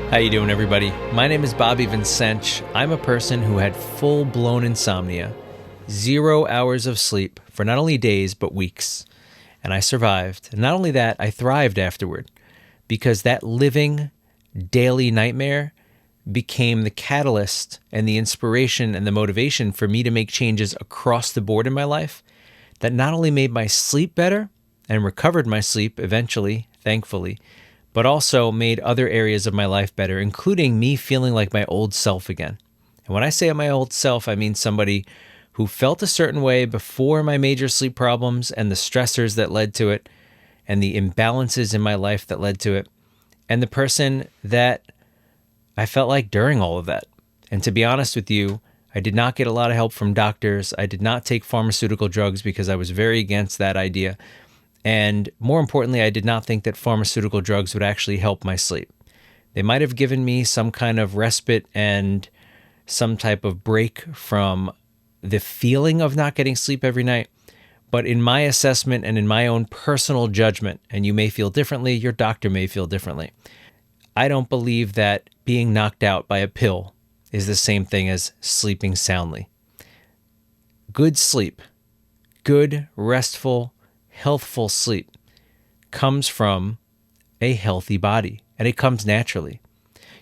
How you doing, everybody? My name is Bobby Vincench. I'm a person who had full-blown insomnia, 0 hours of sleep for not only days, but weeks. And I survived. And not only that, I thrived afterward, because that living daily nightmare became the catalyst and the inspiration and the motivation for me to make changes across the board in my life that not only made my sleep better and recovered my sleep eventually, thankfully, but also made other areas of my life better, including me feeling like my old self again. And when I say my old self, I mean somebody who felt a certain way before my major sleep problems and the stressors that led to it and the imbalances in my life that led to it, and the person that I felt like during all of that. And to be honest with you, I did not get a lot of help from doctors. I did not take pharmaceutical drugs because I was very against that idea. And more importantly, I did not think that pharmaceutical drugs would actually help my sleep. They might have given me some kind of respite and some type of break from the feeling of not getting sleep every night. But in my assessment and in my own personal judgment, and you may feel differently, your doctor may feel differently, I don't believe that being knocked out by a pill is the same thing as sleeping soundly. Good sleep, good, restful, healthful sleep comes from a healthy body, and it comes naturally.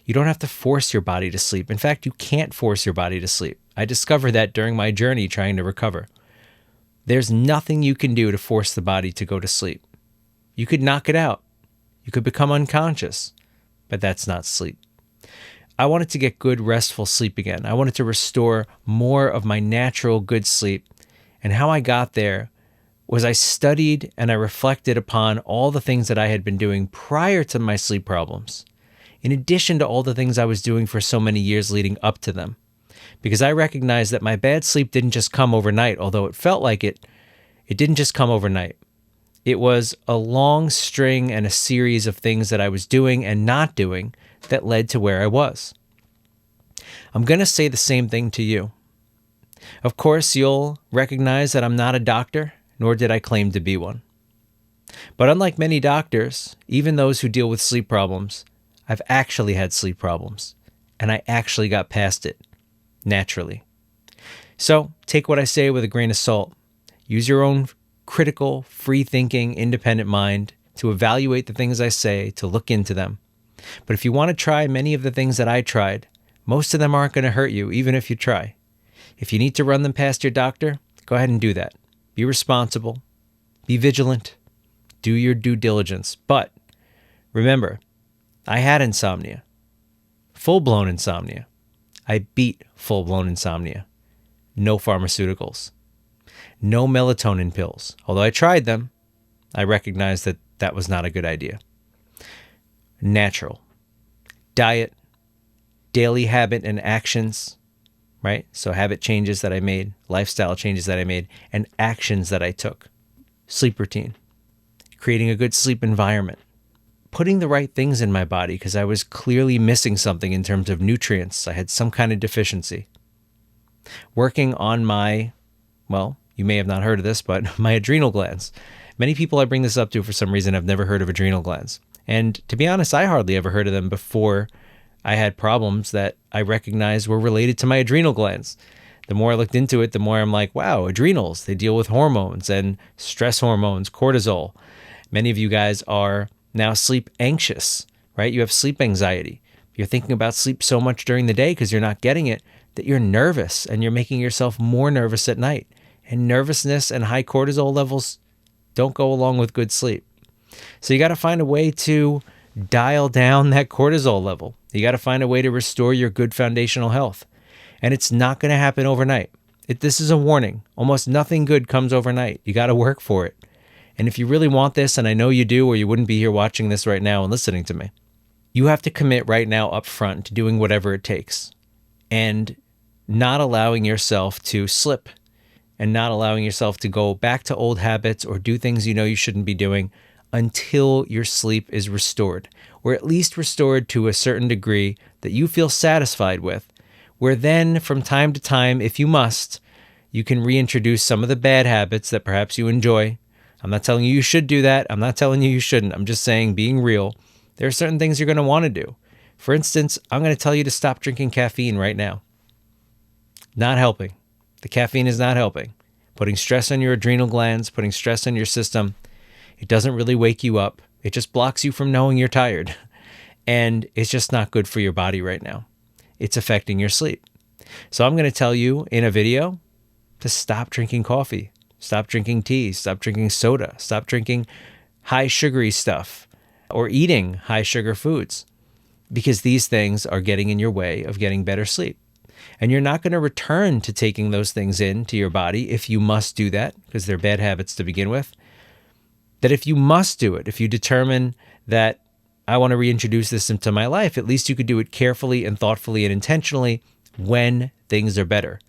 You don't have to force your body to sleep. In fact, you can't force your body to sleep. I discovered that during my journey trying to recover. There's nothing you can do to force the body to go to sleep. You could knock it out. You could become unconscious, but that's not sleep. I wanted to get good, restful sleep again. I wanted to restore more of my natural good sleep. And how I got there was I studied and I reflected upon all the things that I had been doing prior to my sleep problems, in addition to all the things I was doing for so many years leading up to them. Because I recognized that my bad sleep didn't just come overnight, although it felt like it didn't just come overnight. It was a long string and a series of things that I was doing and not doing that led to where I was. I'm going to say the same thing to you. Of course, you'll recognize that I'm not a doctor, nor did I claim to be one. But unlike many doctors, even those who deal with sleep problems, I've actually had sleep problems, and I actually got past it, naturally. So take what I say with a grain of salt. Use your own critical, free-thinking, independent mind to evaluate the things I say, to look into them. But if you want to try many of the things that I tried, most of them aren't going to hurt you, even if you try. If you need to run them past your doctor, go ahead and do that. Be responsible, be vigilant, do your due diligence. But remember, I had insomnia, full-blown insomnia. I beat full-blown insomnia. No pharmaceuticals, no melatonin pills. Although I tried them, I recognized that that was not a good idea. Natural, diet, daily habit and actions, right? So habit changes that I made, lifestyle changes that I made, and actions that I took. Sleep routine, creating a good sleep environment, putting the right things in my body because I was clearly missing something in terms of nutrients. I had some kind of deficiency. Working on my, well, you may have not heard of this, but my adrenal glands. Many people I bring this up to for some reason have never heard of adrenal glands. And to be honest, I hardly ever heard of them before I had problems that I recognized were related to my adrenal glands. The more I looked into it, the more I'm like, wow, adrenals, they deal with hormones and stress hormones, cortisol. Many of you guys are now sleep anxious, right? You have sleep anxiety. You're thinking about sleep so much during the day because you're not getting it that you're nervous and you're making yourself more nervous at night. And nervousness and high cortisol levels don't go along with good sleep. So you got to find a way to dial down that cortisol level. You got to find a way to restore your good foundational health. And it's not going to happen overnight. This is a warning. Almost nothing good comes overnight. You got to work for it. And if you really want this, and I know you do, or you wouldn't be here watching this right now and listening to me, you have to commit right now up front to doing whatever it takes and not allowing yourself to slip and not allowing yourself to go back to old habits or do things you know you shouldn't be doing until your sleep is restored, or at least restored to a certain degree that you feel satisfied with, where then from time to time, if you must, you can reintroduce some of the bad habits that perhaps you enjoy. I'm not telling you you should do that. I'm not telling you you shouldn't. I'm just saying, being real, there are certain things you're going to want to do. For instance, I'm going to tell you to stop drinking caffeine right now. Not helping. The caffeine is not helping. Putting stress on your adrenal glands, putting stress on your system. It doesn't really wake you up. It just blocks you from knowing you're tired. And it's just not good for your body right now. It's affecting your sleep. So I'm going to tell you in a video to stop drinking coffee, stop drinking tea, stop drinking soda, stop drinking high sugary stuff or eating high sugar foods, because these things are getting in your way of getting better sleep. And you're not going to return to taking those things into your body if you must do that, because they're bad habits to begin with. That if you must do it, if you determine that I want to reintroduce this into my life, at least you could do it carefully and thoughtfully and intentionally when things are better.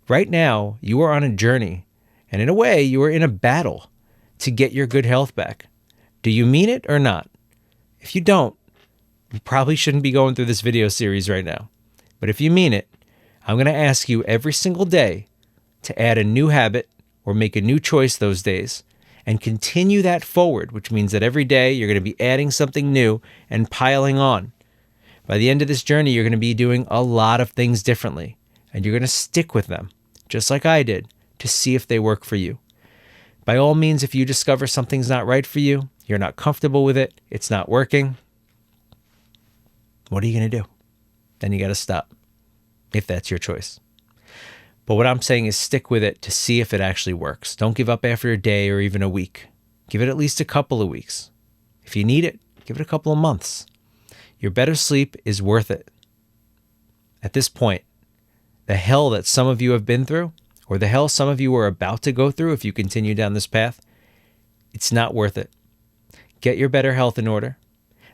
Right now, you are on a journey, and in a way, you are in a battle to get your good health back. Do you mean it or not? If you don't, you probably shouldn't be going through this video series right now. But if you mean it, I'm going to ask you every single day to add a new habit or make a new choice those days and continue that forward, which means that every day you're going to be adding something new and piling on. By the end of this journey, you're going to be doing a lot of things differently, and you're going to stick with them, just like I did, to see if they work for you. By all means, if you discover something's not right for you, you're not comfortable with it, it's not working, what are you going to do? Then you got to stop, if that's your choice. But what I'm saying is stick with it to see if it actually works. Don't give up after a day or even a week. Give it at least a couple of weeks. If you need it, give it a couple of months. Your better sleep is worth it. At this point, the hell that some of you have been through, or the hell some of you are about to go through if you continue down this path, it's not worth it. Get your better health in order.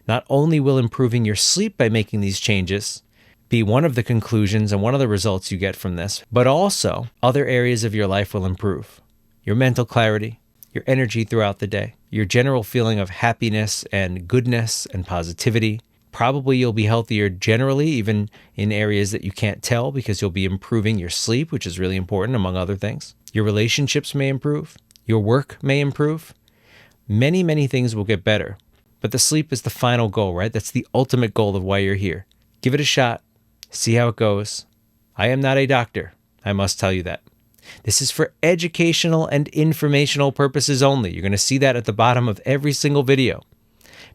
Not only will improving your sleep by making these changes be one of the conclusions and one of the results you get from this, but also other areas of your life will improve. Your mental clarity, your energy throughout the day, your general feeling of happiness and goodness and positivity. Probably you'll be healthier generally, even in areas that you can't tell, because you'll be improving your sleep, which is really important, among other things. Your relationships may improve. Your work may improve. Many, many things will get better. But the sleep is the final goal, right? That's the ultimate goal of why you're here. Give it a shot. See how it goes. I am not a doctor. I must tell you that. This is for educational and informational purposes only. You're going to see that at the bottom of every single video,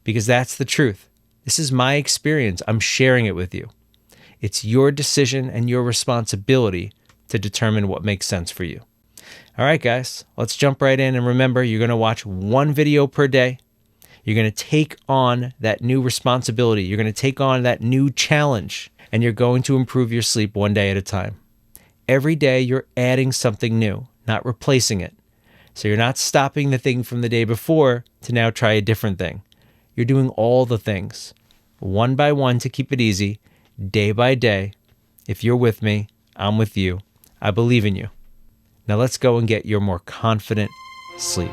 because that's the truth. This is my experience. I'm sharing it with you. It's your decision and your responsibility to determine what makes sense for you. All right, guys, let's jump right in. And remember, you're going to watch one video per day. You're going to take on that new responsibility. You're going to take on that new challenge, and you're going to improve your sleep one day at a time. Every day, you're adding something new, not replacing it. So you're not stopping the thing from the day before to now try a different thing. You're doing all the things, one by one, to keep it easy, day by day. If you're with me, I'm with you. I believe in you. Now let's go and get your more confident sleep.